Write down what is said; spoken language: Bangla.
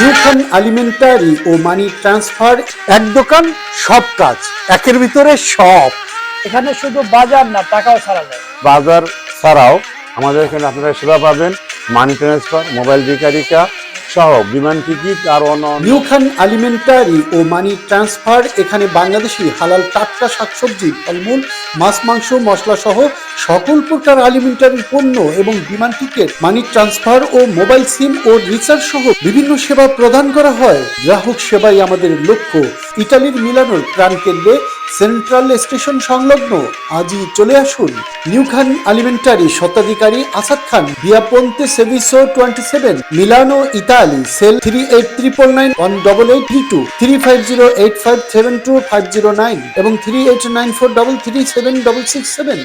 নিউ খান আলিমেন্টারি ও মানি ট্রান্সফার, এক দোকান সব কাজ, একের ভিতরে সব। এখানে শুধু বাজার না, টাকাও ছাড়া যায়। বাজার ছাড়াও আমাদের এখানে আপনারা সেবা পাবেন মানি ট্রান্সফার, মোবাইল রিচার্জ সহ বিমান টিকিট আর অন্যান্য। নিউ খান আলিমেন্টারি ও মানি ট্রান্সফার এখানে বাংলাদেশি হালাল টাটকা শাকসবজি, ফলমূল, মাছ, মাংস, মশলা সহ সকল প্রকার আলিমেন্টারির পণ্য এবং বিমান টিকিট, মানি ট্রান্সফার ও মোবাইল সিম ও রিচার্জ সহ বিভিন্ন সেবা প্রদান করা হয়। গ্রাহক সেবাই আমাদের লক্ষ্য। ইতালির মিলানোর প্রাণকেন্দ্রে সেন্ট্রাল স্টেশন সংলগ্ন। আজই চলে আসুন। নিউ খান আলিমেন্টারি স্বত্বাধিকারী আসাদ খান, ভিয়া পন্তে সেভিসো 27, মিলানো, ইতালি। সেল 3899918832, 3508572509 এবং 3894337667।